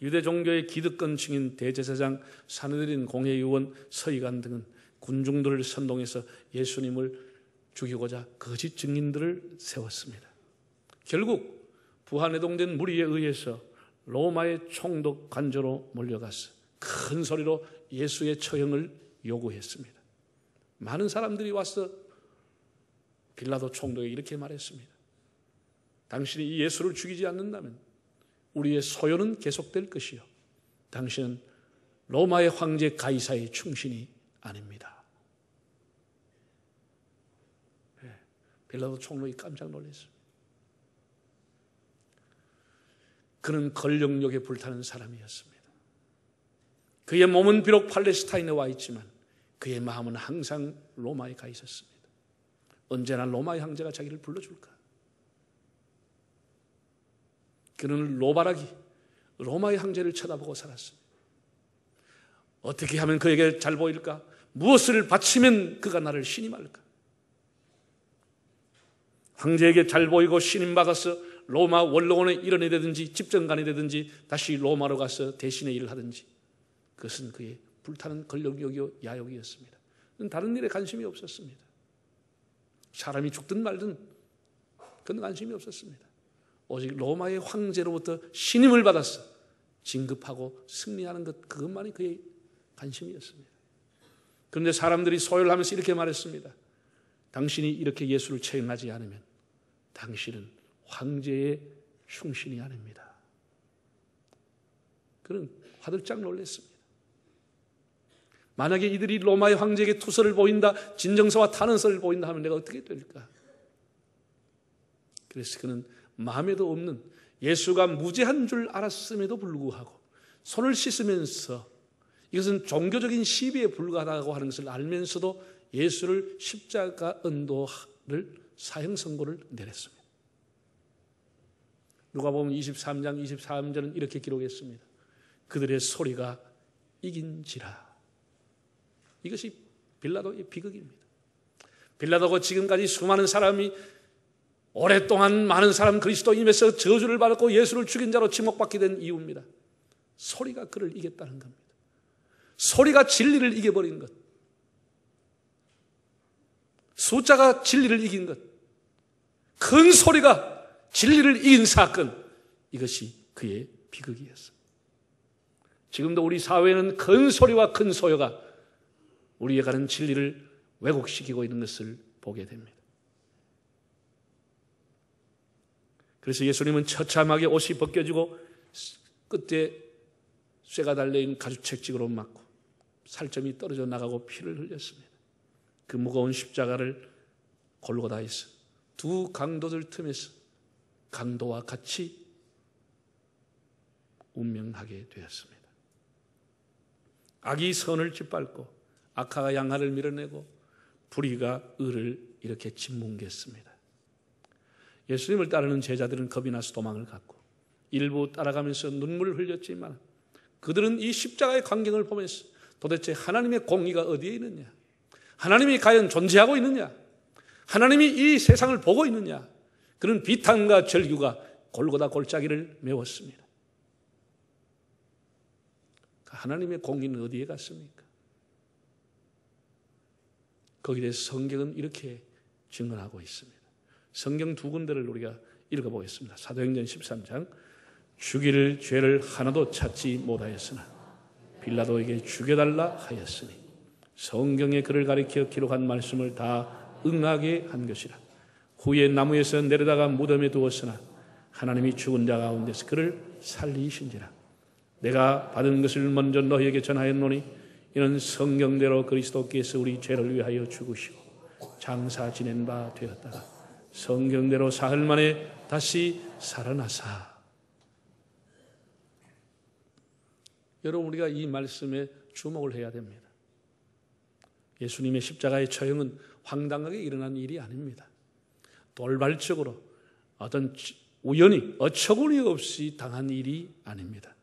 유대 종교의 기득권 증인 대제사장, 사느드린 공회의원, 서기관 등은 군중들을 선동해서 예수님을 죽이고자 거짓 증인들을 세웠습니다. 결국 부하내동된 무리에 의해서 로마의 총독 관저로 몰려가서 큰 소리로 예수의 처형을 요구했습니다. 많은 사람들이 와서 빌라도 총독에게 이렇게 말했습니다. 당신이 이 예수를 죽이지 않는다면 우리의 소요는 계속될 것이요, 당신은 로마의 황제 가이사의 충신이 아닙니다. 빌라도 총독이 깜짝 놀랐습니다. 그는 권력욕에 불타는 사람이었습니다. 그의 몸은 비록 팔레스타인에 와 있지만 그의 마음은 항상 로마에 가 있었습니다. 언제나 로마의 황제가 자기를 불러줄까? 그는 로바락이 로마의 황제를 쳐다보고 살았습니다. 어떻게 하면 그에게 잘 보일까? 무엇을 바치면 그가 나를 신임할까? 황제에게 잘 보이고 신임받아서 로마 원로원의 일원이 되든지 집정관이 되든지 다시 로마로 가서 대신의 일을 하든지, 그것은 그의 불타는 권력욕이요 야욕이었습니다. 다른 일에 관심이 없었습니다. 사람이 죽든 말든 그건 관심이 없었습니다. 오직 로마의 황제로부터 신임을 받아서 진급하고 승리하는 것, 그것만이 그의 관심이었습니다. 그런데 사람들이 소열하면서 이렇게 말했습니다. 당신이 이렇게 예수를 처형하지 않으면 당신은 황제의 충신이 아닙니다. 그는 화들짝 놀랐습니다. 만약에 이들이 로마의 황제에게 투서를 보인다, 진정서와 탄원서를 보인다 하면 내가 어떻게 될까? 그래서 그는 마음에도 없는, 예수가 무죄한 줄 알았음에도 불구하고 손을 씻으면서 이것은 종교적인 시비에 불과하다고 하는 것을 알면서도 예수를 십자가 은도를 사형 선고를 내렸습니다. 누가복음 23장 23절은 이렇게 기록했습니다. 그들의 소리가 이긴지라. 이것이 빌라도의 비극입니다. 빌라도가 지금까지 수많은 사람이 오랫동안 많은 사람 그리스도인에서 저주를 받았고 예수를 죽인 자로 지목받게 된 이유입니다. 소리가 그를 이겼다는 겁니다. 소리가 진리를 이겨버린 것, 숫자가 진리를 이긴 것, 큰 소리가 진리를 이긴 사건, 이것이 그의 비극이었습니다. 지금도 우리 사회는 큰 소리와 큰 소요가 우리에 가는 진리를 왜곡시키고 있는 것을 보게 됩니다. 그래서 예수님은 처참하게 옷이 벗겨지고 끝에 쇠가 달려있는 가죽책직으로 맞고 살점이 떨어져 나가고 피를 흘렸습니다. 그 무거운 십자가를 골고다에서 두 강도들 틈에서 강도와 같이 운명하게 되었습니다. 악이 선을 짓밟고 악화가 양화를 밀어내고 불의가 의를 이렇게 짓뭉갰습니다. 예수님을 따르는 제자들은 겁이 나서 도망을 갔고 일부 따라가면서 눈물을 흘렸지만 그들은 이 십자가의 광경을 보면서 도대체 하나님의 공의가 어디에 있느냐, 하나님이 과연 존재하고 있느냐, 하나님이 이 세상을 보고 있느냐, 그런 비탄과 절규가 골고다 골짜기를 메웠습니다. 하나님의 공의는 어디에 갔습니까? 거기에 대해서 성경은 이렇게 증언하고 있습니다. 성경 두 군데를 우리가 읽어보겠습니다. 사도행전 13장, 죽일 죄를 하나도 찾지 못하였으나 빌라도에게 죽여달라 하였으니 성경에 그를 가리켜 기록한 말씀을 다 응하게 한 것이라. 후에 나무에서 내려다가 무덤에 두었으나 하나님이 죽은 자 가운데서 그를 살리신지라. 내가 받은 것을 먼저 너희에게 전하였노니 이는 성경대로 그리스도께서 우리 죄를 위하여 죽으시고 장사 지낸 바 되었다가 성경대로 사흘 만에 다시 살아나사. 여러분, 우리가 이 말씀에 주목을 해야 됩니다. 예수님의 십자가의 처형은 황당하게 일어난 일이 아닙니다. 돌발적으로 어떤 우연히 어처구니 없이 당한 일이 아닙니다.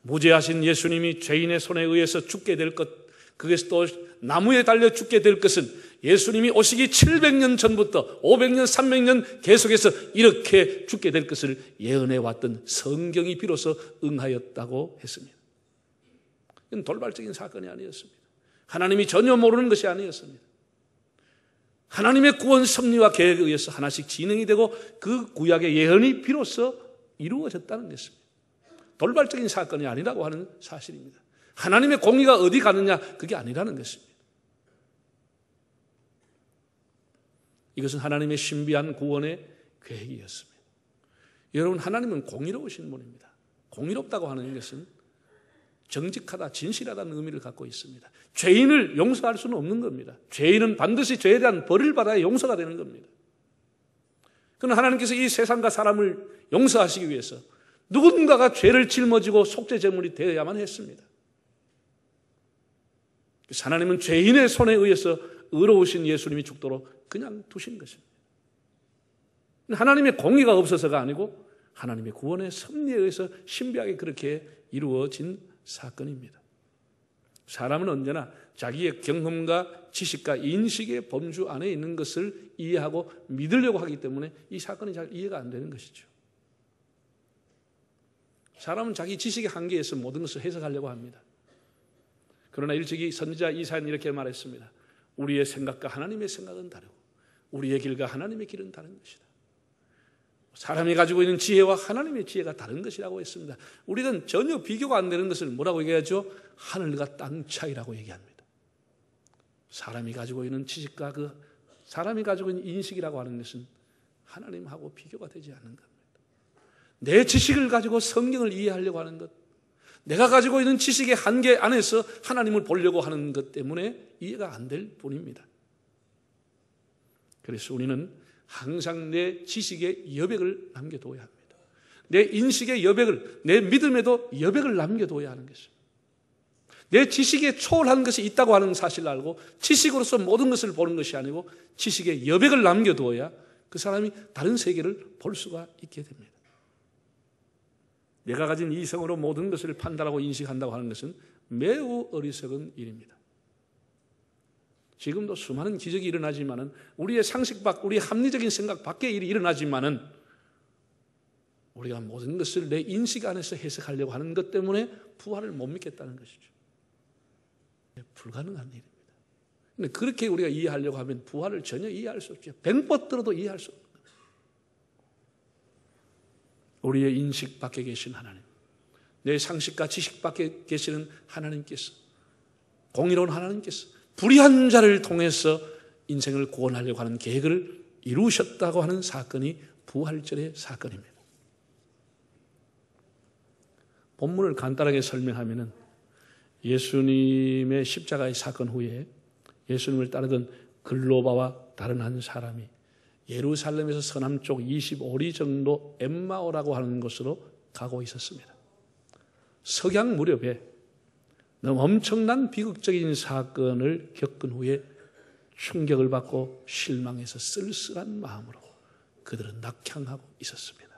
무죄하신 예수님이 죄인의 손에 의해서 죽게 될 것, 그것이 또 나무에 달려 죽게 될 것은 예수님이 오시기 700년 전부터 500년, 300년 계속해서 이렇게 죽게 될 것을 예언해 왔던 성경이 비로소 응하였다고 했습니다. 이건 돌발적인 사건이 아니었습니다. 하나님이 전혀 모르는 것이 아니었습니다. 하나님의 구원 섭리와 계획에 의해서 하나씩 진행이 되고 그 구약의 예언이 비로소 이루어졌다는 것입니다. 돌발적인 사건이 아니라고 하는 사실입니다. 하나님의 공의가 어디 가느냐, 그게 아니라는 것입니다. 이것은 하나님의 신비한 구원의 계획이었습니다. 여러분, 하나님은 공의로우신 분입니다. 공의롭다고 하는 것은 정직하다, 진실하다는 의미를 갖고 있습니다. 죄인을 용서할 수는 없는 겁니다. 죄인은 반드시 죄에 대한 벌을 받아야 용서가 되는 겁니다. 그러나 하나님께서 이 세상과 사람을 용서하시기 위해서 누군가가 죄를 짊어지고 속죄제물이 되어야만 했습니다. 하나님은 죄인의 손에 의해서 의로우신 예수님이 죽도록 그냥 두신 것입니다. 하나님의 공의가 없어서가 아니고 하나님의 구원의 섭리에 의해서 신비하게 그렇게 이루어진 사건입니다. 사람은 언제나 자기의 경험과 지식과 인식의 범주 안에 있는 것을 이해하고 믿으려고 하기 때문에 이 사건이 잘 이해가 안 되는 것이죠. 사람은 자기 지식의 한계에서 모든 것을 해석하려고 합니다. 그러나 일찍이 선지자 이사야는 이렇게 말했습니다. 우리의 생각과 하나님의 생각은 다르고 우리의 길과 하나님의 길은 다른 것이다. 사람이 가지고 있는 지혜와 하나님의 지혜가 다른 것이라고 했습니다. 우리는 전혀 비교가 안 되는 것을 뭐라고 얘기하죠? 하늘과 땅 차이라고 얘기합니다. 사람이 가지고 있는 지식과 사람이 가지고 있는 인식이라고 하는 것은 하나님하고 비교가 되지 않는 겁니다. 내 지식을 가지고 성경을 이해하려고 하는 것, 내가 가지고 있는 지식의 한계 안에서 하나님을 보려고 하는 것 때문에 이해가 안 될 뿐입니다. 그래서 우리는 항상 내 지식의 여백을 남겨둬야 합니다. 내 인식의 여백을, 내 믿음에도 여백을 남겨둬야 하는 것입니다. 내 지식에 초월한 것이 있다고 하는 사실을 알고 지식으로서 모든 것을 보는 것이 아니고 지식의 여백을 남겨두어야 그 사람이 다른 세계를 볼 수가 있게 됩니다. 내가 가진 이성으로 모든 것을 판단하고 인식한다고 하는 것은 매우 어리석은 일입니다. 지금도 수많은 기적이 일어나지만은 우리의 상식 밖, 우리의 합리적인 생각 밖의 일이 일어나지만은 우리가 모든 것을 내 인식 안에서 해석하려고 하는 것 때문에 부활을 못 믿겠다는 것이죠. 불가능한 일입니다. 근데 그렇게 우리가 이해하려고 하면 부활을 전혀 이해할 수 없죠. 100번 들어도 이해할 수 없는 거예요. 우리의 인식 밖에 계신 하나님, 내 상식과 지식 밖에 계시는 하나님께서, 공의로운 하나님께서 불의한 자를 통해서 인생을 구원하려고 하는 계획을 이루셨다고 하는 사건이 부활절의 사건입니다. 본문을 간단하게 설명하면은 예수님의 십자가의 사건 후에 예수님을 따르던 글로바와 다른 한 사람이 예루살렘에서 서남쪽 25리 정도 엠마오라고 하는 곳으로 가고 있었습니다. 석양 무렵에 너무 엄청난 비극적인 사건을 겪은 후에 충격을 받고 실망해서 쓸쓸한 마음으로 그들은 낙향하고 있었습니다.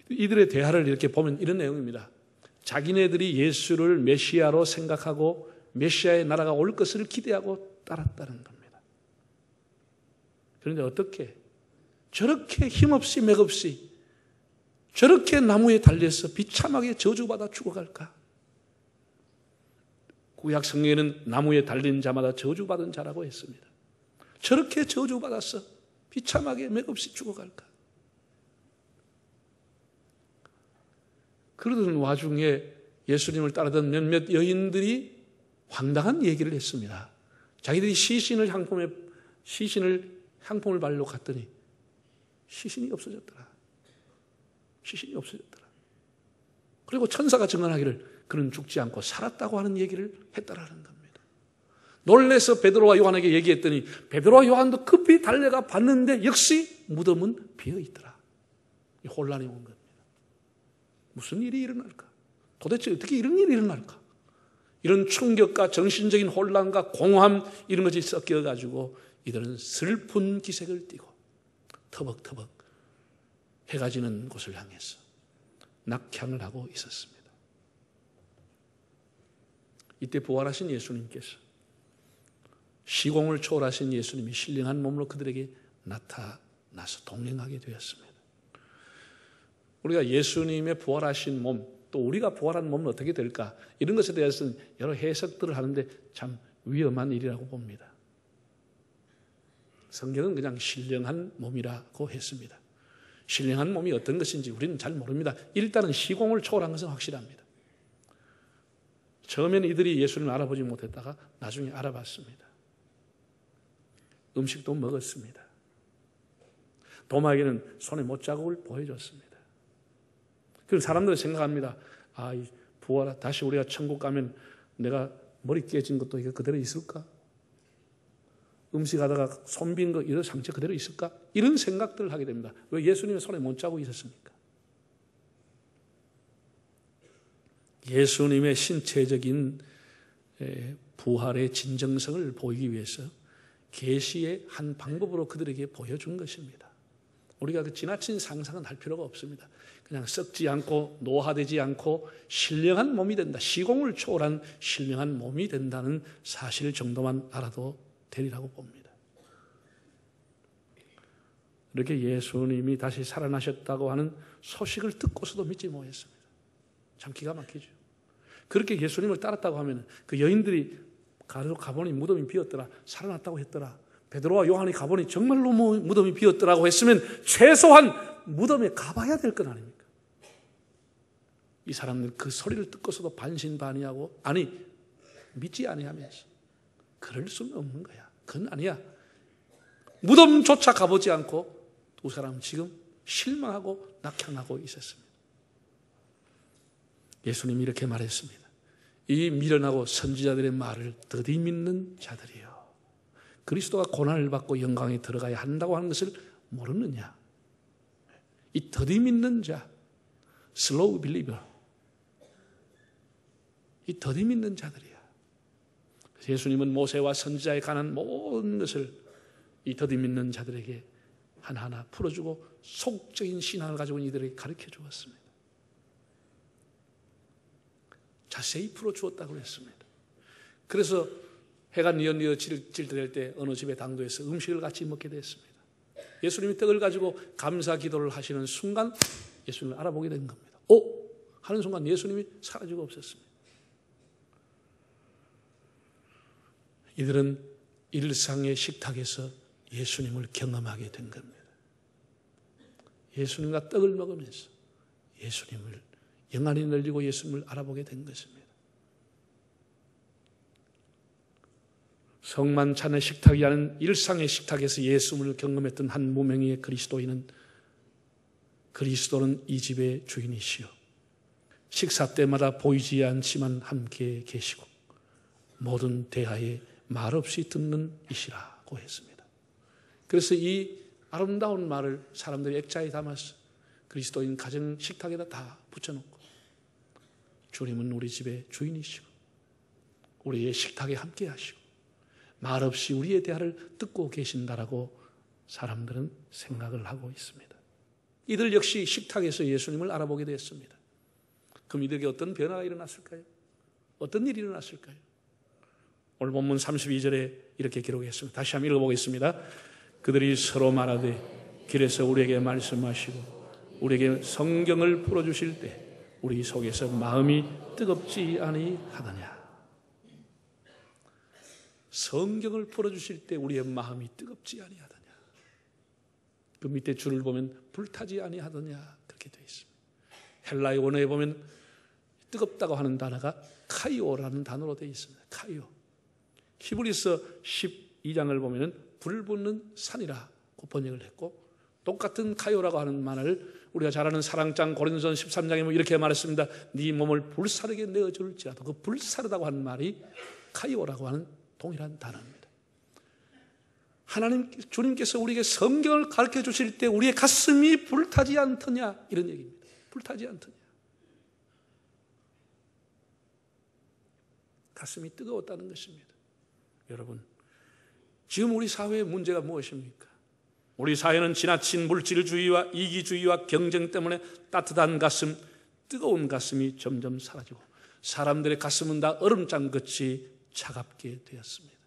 이들의 대화를 이렇게 보면 이런 내용입니다. 자기네들이 예수를 메시아로 생각하고 메시아의 나라가 올 것을 기대하고 따랐다는 겁니다. 그런데 어떻게 저렇게 힘없이 맥없이 저렇게 나무에 달려서 비참하게 저주받아 죽어갈까? 구약 성경에는 나무에 달린 자마다 저주받은 자라고 했습니다. 저렇게 저주받아서 비참하게 맥없이 죽어갈까? 그러던 와중에 예수님을 따르던 몇몇 여인들이 황당한 얘기를 했습니다. 자기들이 시신을 향품을 바르러 갔더니 시신이 없어졌더라. 시신이 없어졌더라. 그리고 천사가 증언하기를 그는 죽지 않고 살았다고 하는 얘기를 했다라는 겁니다. 놀라서 베드로와 요한에게 얘기했더니 베드로와 요한도 급히 달려가 봤는데 역시 무덤은 비어있더라. 혼란이 온 겁니다. 무슨 일이 일어날까? 도대체 어떻게 이런 일이 일어날까? 이런 충격과 정신적인 혼란과 공허함 이런 것이 섞여가지고 이들은 슬픈 기색을 띠고 터벅터벅 해가 지는 곳을 향해서 낙향을 하고 있었습니다. 이때 부활하신 예수님께서 시공을 초월하신 예수님이 신령한 몸으로 그들에게 나타나서 동행하게 되었습니다. 우리가 예수님의 부활하신 몸, 또 우리가 부활한 몸은 어떻게 될까? 이런 것에 대해서는 여러 해석들을 하는데 참 위험한 일이라고 봅니다. 성경은 그냥 신령한 몸이라고 했습니다. 신령한 몸이 어떤 것인지 우리는 잘 모릅니다. 일단은 시공을 초월한 것은 확실합니다. 처음에는 이들이 예수님을 알아보지 못했다가 나중에 알아봤습니다. 음식도 먹었습니다. 도마에게는 손의 못자국을 보여줬습니다. 그래서 사람들은 생각합니다. 이 부활, 다시 우리가 천국 가면 내가 머리 깨진 것도 이게 그대로 있을까? 음식하다가 손 빈 거 이런 상처 그대로 있을까? 이런 생각들을 하게 됩니다. 왜 예수님의 손에 못자국이 있었습니까? 예수님의 신체적인 부활의 진정성을 보이기 위해서 계시의 한 방법으로 그들에게 보여준 것입니다. 우리가 그 지나친 상상은 할 필요가 없습니다. 그냥 썩지 않고 노화되지 않고 신령한 몸이 된다. 시공을 초월한 신령한 몸이 된다는 사실 정도만 알아도 되리라고 봅니다. 이렇게 예수님이 다시 살아나셨다고 하는 소식을 듣고서도 믿지 못했습니다. 참 기가 막히죠. 그렇게 예수님을 따랐다고 하면 그 여인들이 가보니 무덤이 비었더라, 살아났다고 했더라, 베드로와 요한이 가보니 정말로 무덤이 비었더라고 했으면 최소한 무덤에 가봐야 될 건 아닙니까? 이 사람들 그 소리를 듣고서도 반신반의하고 믿지 아니하면서 그럴 수는 없는 거야. 그건 아니야. 무덤조차 가보지 않고 두 사람은 지금 실망하고 낙향하고 있었습니다. 예수님이 이렇게 말했습니다. 이 미련하고 선지자들의 말을 더디 믿는 자들이요, 그리스도가 고난을 받고 영광에 들어가야 한다고 하는 것을 모르느냐? 이 더디 믿는 자, slow believer, 이 더디 믿는 자들이야. 예수님은 모세와 선지자에 관한 모든 것을 이 더디 믿는 자들에게 하나하나 풀어주고 속적인 신앙을 가지고 이들에게 가르쳐 주었습니다. 자세히 풀어주었다고 했습니다. 그래서 해가 뉘엿뉘엿 질될 때 어느 집의 당도에서 음식을 같이 먹게 됐습니다. 예수님이 떡을 가지고 감사 기도를 하시는 순간 예수님을 알아보게 된 겁니다. 하는 순간 예수님이 사라지고 없었습니다. 이들은 일상의 식탁에서 예수님을 경험하게 된 겁니다. 예수님과 떡을 먹으면서 예수님을 영안이 열리고 예수님을 알아보게 된 것입니다. 성만찬의 식탁이 아닌 일상의 식탁에서 예수님을 경험했던 한 무명의 그리스도인은, 그리스도는 이 집의 주인이시요, 식사 때마다 보이지 않지만 함께 계시고 모든 대하에 말없이 듣는 이시라고 했습니다. 그래서 이 아름다운 말을 사람들이 액자에 담아서 그리스도인 가정 식탁에다 다 붙여놓고, 주님은 우리 집의 주인이시고 우리의 식탁에 함께 하시고 말없이 우리의 대화를 듣고 계신다라고 사람들은 생각을 하고 있습니다. 이들 역시 식탁에서 예수님을 알아보게 되었습니다. 그럼 이들에게 어떤 변화가 일어났을까요? 어떤 일이 일어났을까요? 오늘 본문 32절에 이렇게 기록했습니다. 다시 한번 읽어보겠습니다. 그들이 서로 말하되 길에서 우리에게 말씀하시고 우리에게 성경을 풀어주실 때 우리 속에서 마음이 뜨겁지 아니하더냐. 성경을 풀어주실 때 우리의 마음이 뜨겁지 아니하더냐. 그 밑에 줄을 보면 불타지 아니하더냐 그렇게 되어 있습니다. 헬라의 원어에 보면 뜨겁다고 하는 단어가 카이오라는 단어로 되어 있습니다. 카이오. 히브리서 12장을 보면 불 붙는 산이라고 번역을 했고, 똑같은 카이오라고 하는 말을 우리가 잘 아는 사랑장 고린도전 13장에 이렇게 말했습니다. 네 몸을 불사르게 내어줄지라도, 그 불사르다고 하는 말이 카이오라고 하는 동일한 단어입니다. 하나님, 주님께서 우리에게 성경을 가르쳐 주실 때 우리의 가슴이 불타지 않더냐 이런 얘기입니다. 불타지 않더냐. 가슴이 뜨거웠다는 것입니다. 여러분, 지금 우리 사회의 문제가 무엇입니까? 우리 사회는 지나친 물질주의와 이기주의와 경쟁 때문에 따뜻한 가슴, 뜨거운 가슴이 점점 사라지고, 사람들의 가슴은 다 얼음장같이 차갑게 되었습니다.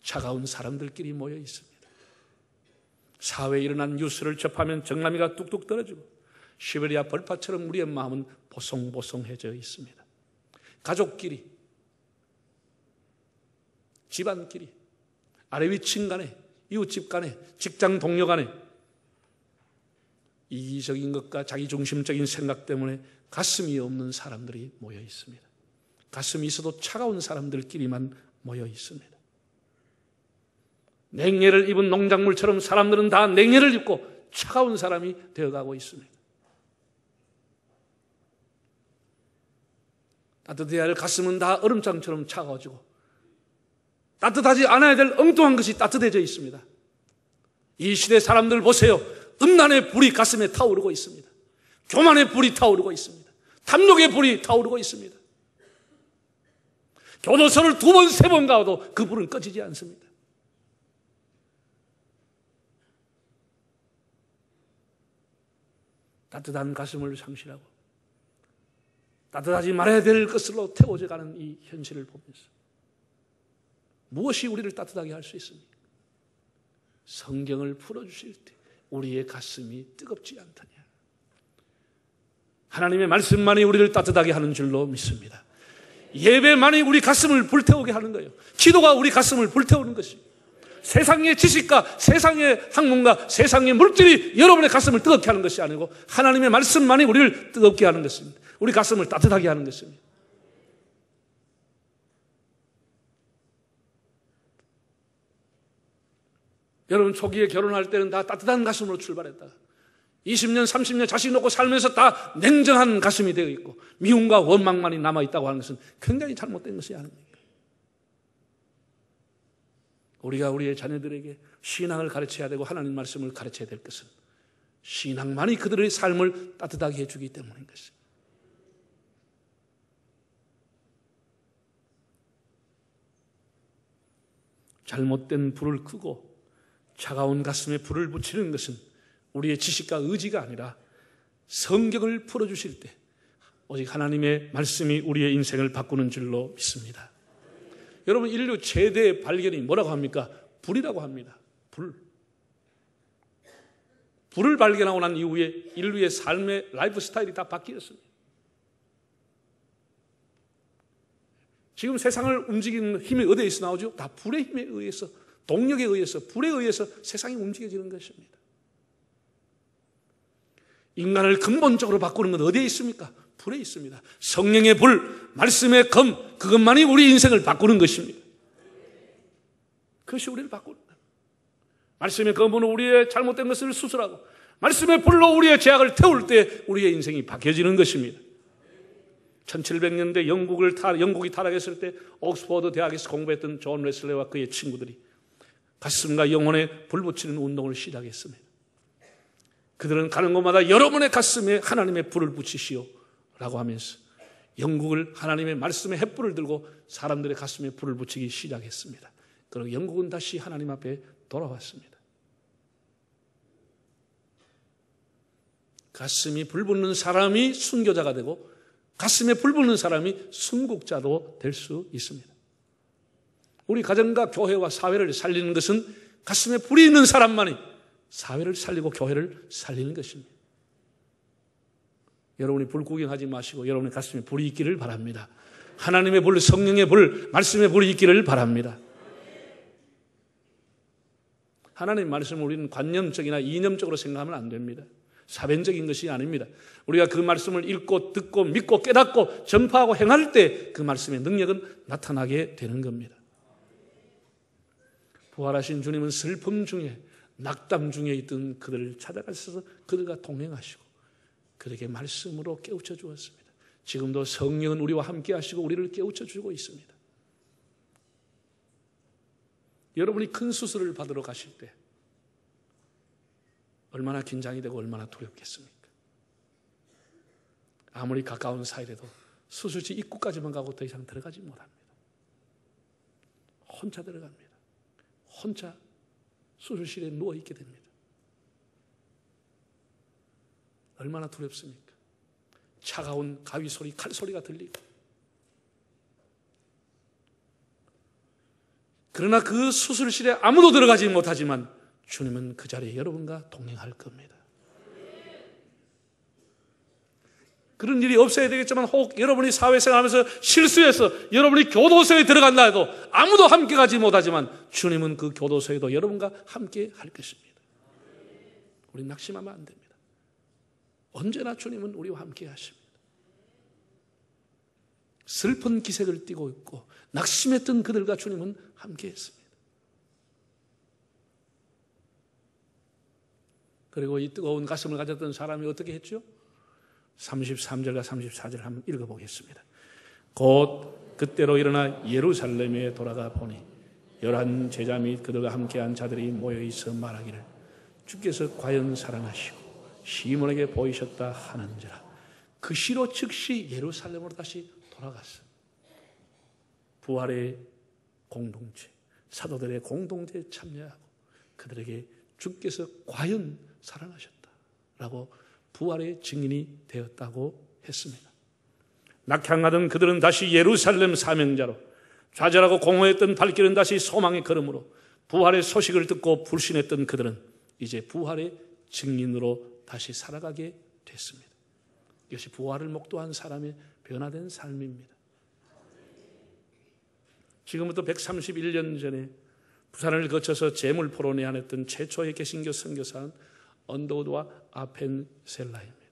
차가운 사람들끼리 모여 있습니다. 사회에 일어난 뉴스를 접하면 정남이가 뚝뚝 떨어지고 시베리아 벌판처럼 우리의 마음은 보송보송해져 있습니다. 가족끼리, 집안끼리, 아래 위층 간에, 이웃집 간에, 직장 동료 간에 이기적인 것과 자기중심적인 생각 때문에 가슴이 없는 사람들이 모여 있습니다. 가슴이 있어도 차가운 사람들끼리만 모여 있습니다. 냉해를 입은 농작물처럼 사람들은 다 냉해를 입고 차가운 사람이 되어가고 있습니다. 따뜻해야 할 가슴은 다 얼음장처럼 차가워지고 따뜻하지 않아야 될 엉뚱한 것이 따뜻해져 있습니다. 이 시대 사람들 보세요. 음란의 불이 가슴에 타오르고 있습니다. 교만의 불이 타오르고 있습니다. 탐욕의 불이 타오르고 있습니다. 교도소를 2번, 3번 가도 그 불은 꺼지지 않습니다. 따뜻한 가슴을 상실하고 따뜻하지 말아야 될 것으로 태워져 가는 이 현실을 보면서 무엇이 우리를 따뜻하게 할 수 있습니까? 성경을 풀어주실 때 우리의 가슴이 뜨겁지 않더냐. 하나님의 말씀만이 우리를 따뜻하게 하는 줄로 믿습니다. 예배만이 우리 가슴을 불태우게 하는 거예요. 기도가 우리 가슴을 불태우는 것입니다. 세상의 지식과 세상의 학문과 세상의 물질이 여러분의 가슴을 뜨겁게 하는 것이 아니고 하나님의 말씀만이 우리를 뜨겁게 하는 것입니다. 우리 가슴을 따뜻하게 하는 것입니다. 여러분 초기에 결혼할 때는 다 따뜻한 가슴으로 출발했다가 20년, 30년 자식 놓고 살면서 다 냉정한 가슴이 되어 있고 미움과 원망만이 남아있다고 하는 것은 굉장히 잘못된 것이 아닙니까? 우리가 우리의 자녀들에게 신앙을 가르쳐야 되고 하나님 말씀을 가르쳐야 될 것은 신앙만이 그들의 삶을 따뜻하게 해주기 때문인 것입니다. 잘못된 불을 끄고 차가운 가슴에 불을 붙이는 것은 우리의 지식과 의지가 아니라 성경을 풀어주실 때 오직 하나님의 말씀이 우리의 인생을 바꾸는 줄로 믿습니다. 여러분 인류 최대 발견이 뭐라고 합니까? 불이라고 합니다. 불을 발견하고 난 이후에 인류의 삶의 라이프 스타일이 다 바뀌었습니다. 지금 세상을 움직이는 힘이 어디에서 나오죠? 다 불의 힘에 의해서, 동력에 의해서, 불에 의해서 세상이 움직여지는 것입니다. 인간을 근본적으로 바꾸는 건 어디에 있습니까? 불에 있습니다. 성령의 불, 말씀의 검, 그것만이 우리 인생을 바꾸는 것입니다. 그것이 우리를 바꾸는 거예요. 말씀의 검으로 우리의 잘못된 것을 수술하고 말씀의 불로 우리의 죄악을 태울 때 우리의 인생이 바뀌어지는 것입니다. 1700년대 영국이 타락했을 때 옥스퍼드 대학에서 공부했던 존 웨슬레와 그의 친구들이 가슴과 영혼에 불 붙이는 운동을 시작했습니다. 그들은 가는 곳마다 여러분의 가슴에 하나님의 불을 붙이시오 라고 하면서 영국을 하나님의 말씀의 횃불을 들고 사람들의 가슴에 불을 붙이기 시작했습니다. 그리고 영국은 다시 하나님 앞에 돌아왔습니다. 가슴이 불 붙는 사람이 순교자가 되고 가슴에 불 붙는 사람이 순국자도 될 수 있습니다. 우리 가정과 교회와 사회를 살리는 것은 가슴에 불이 있는 사람만이 사회를 살리고 교회를 살리는 것입니다. 여러분이 불 구경하지 마시고 여러분의 가슴에 불이 있기를 바랍니다. 하나님의 불, 성령의 불, 말씀의 불이 있기를 바랍니다. 하나님의 말씀을 우리는 관념적이나 이념적으로 생각하면 안 됩니다. 사변적인 것이 아닙니다. 우리가 그 말씀을 읽고 듣고 믿고 깨닫고 전파하고 행할 때 그 말씀의 능력은 나타나게 되는 겁니다. 부활하신 주님은 슬픔 중에 낙담 중에 있던 그들을 찾아가셔서 그들과 동행하시고 그들에게 말씀으로 깨우쳐 주었습니다. 지금도 성령은 우리와 함께 하시고 우리를 깨우쳐 주고 있습니다. 여러분이 큰 수술을 받으러 가실 때 얼마나 긴장이 되고 얼마나 두렵겠습니까? 아무리 가까운 사이라도 수술실 입구까지만 가고 더 이상 들어가지 못합니다. 혼자 들어갑니다. 혼자 수술실에 누워있게 됩니다. 얼마나 두렵습니까? 차가운 가위 소리, 칼 소리가 들리고 그러나 그 수술실에 아무도 들어가지 못하지만 주님은 그 자리에 여러분과 동행할 겁니다. 그런 일이 없어야 되겠지만 혹 여러분이 사회생활하면서 실수해서 여러분이 교도소에 들어간다 해도 아무도 함께 가지 못하지만 주님은 그 교도소에도 여러분과 함께 할 것입니다. 우리 낙심하면 안 됩니다. 언제나 주님은 우리와 함께 하십니다. 슬픈 기색을 띠고 있고 낙심했던 그들과 주님은 함께 했습니다. 그리고 이 뜨거운 가슴을 가졌던 사람이 어떻게 했죠? 33절과 34절 한번 읽어보겠습니다. 곧 그때로 일어나 예루살렘에 돌아가 보니 11 제자 및 그들과 함께한 자들이 모여있어 말하기를 주께서 과연 살아나시고 시몬에게 보이셨다 하는지라. 그 시로 즉시 예루살렘으로 다시 돌아갔어. 부활의 공동체, 사도들의 공동체에 참여하고 그들에게 주께서 과연 살아나셨다라고 부활의 증인이 되었다고 했습니다. 낙향하던 그들은 다시 예루살렘 사명자로, 좌절하고 공허했던 발길은 다시 소망의 걸음으로, 부활의 소식을 듣고 불신했던 그들은 이제 부활의 증인으로 다시 살아가게 됐습니다. 이것이 부활을 목도한 사람의 변화된 삶입니다. 지금부터 131년 전에 부산을 거쳐서 제물포로 내한했던 최초의 개신교 선교사는 언더우드와 아펜셀라입니다.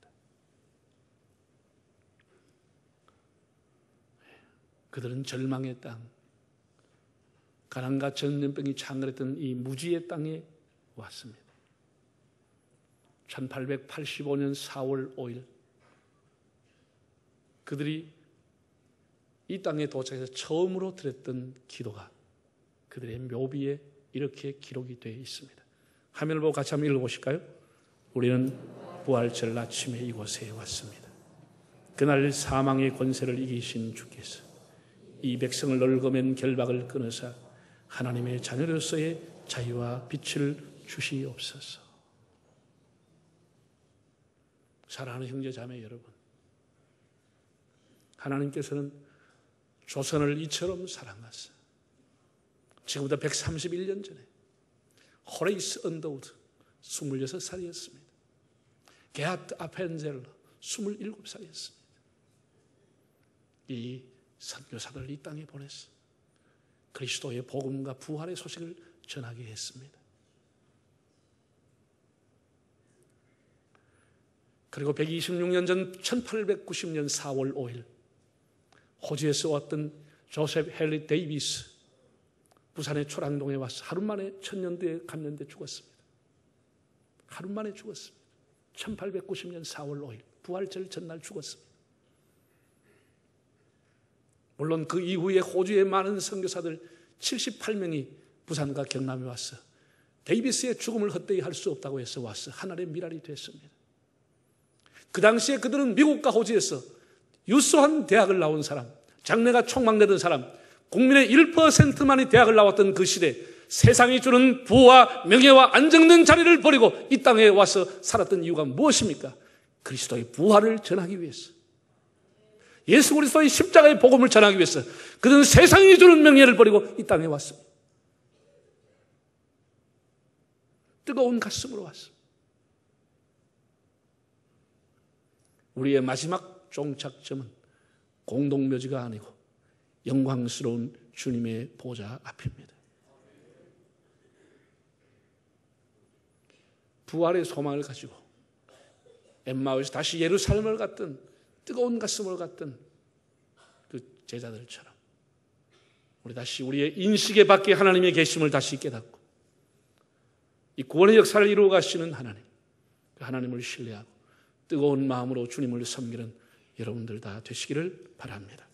그들은 절망의 땅, 가난과 전염병이 창궐했던 이 무지의 땅에 왔습니다. 1885년 4월 5일 그들이 이 땅에 도착해서 처음으로 드렸던 기도가 그들의 묘비에 이렇게 기록이 되어 있습니다. 화면을 보고 같이 한번 읽어보실까요? 우리는 부활절 아침에 이곳에 왔습니다. 그날 사망의 권세를 이기신 주께서 이 백성을 널거맨 결박을 끊으사 하나님의 자녀로서의 자유와 빛을 주시옵소서. 사랑하는 형제 자매 여러분, 하나님께서는 조선을 이처럼 사랑하사 지금부터 131년 전에 호레이스 언더우드 26살이었습니다. 게하트 아펜젤러 27살이었습니다. 이 선교사들을 이 땅에 보내서 그리스도의 복음과 부활의 소식을 전하게 했습니다. 그리고 126년 전 1890년 4월 5일 호주에서 왔던 조셉 헨리 데이비스 부산의 초량동에 와서 하루 만에 천년대에 감염돼 죽었습니다. 하루 만에 죽었습니다. 1890년 4월 5일 부활절 전날 죽었습니다. 물론 그 이후에 호주의 많은 선교사들 78명이 부산과 경남에 와서 데이비스의 죽음을 헛되이 할 수 없다고 해서 와서 하늘의 미랄이 됐습니다. 그 당시에 그들은 미국과 호주에서 유수한 대학을 나온 사람, 장래가 촉망되던 사람, 국민의 1%만이 대학을 나왔던 그 시대, 세상이 주는 부와 명예와 안정된 자리를 버리고 이 땅에 와서 살았던 이유가 무엇입니까? 그리스도의 부활을 전하기 위해서, 예수 그리스도의 십자가의 복음을 전하기 위해서 그들은 세상이 주는 명예를 버리고 이 땅에 왔습니다. 뜨거운 가슴으로 왔습니다. 우리의 마지막 종착점은 공동묘지가 아니고 영광스러운 주님의 보좌 앞입니다. 부활의 소망을 가지고 엠마오에서 다시 예루살렘을 갔던 뜨거운 가슴을 갔던 그 제자들처럼 우리 다시 우리의 인식의 밖에 하나님의 계심을 다시 깨닫고 이 구원의 역사를 이루어 가시는 하나님, 그 하나님을 신뢰하고 뜨거운 마음으로 주님을 섬기는 여러분들 다 되시기를 바랍니다.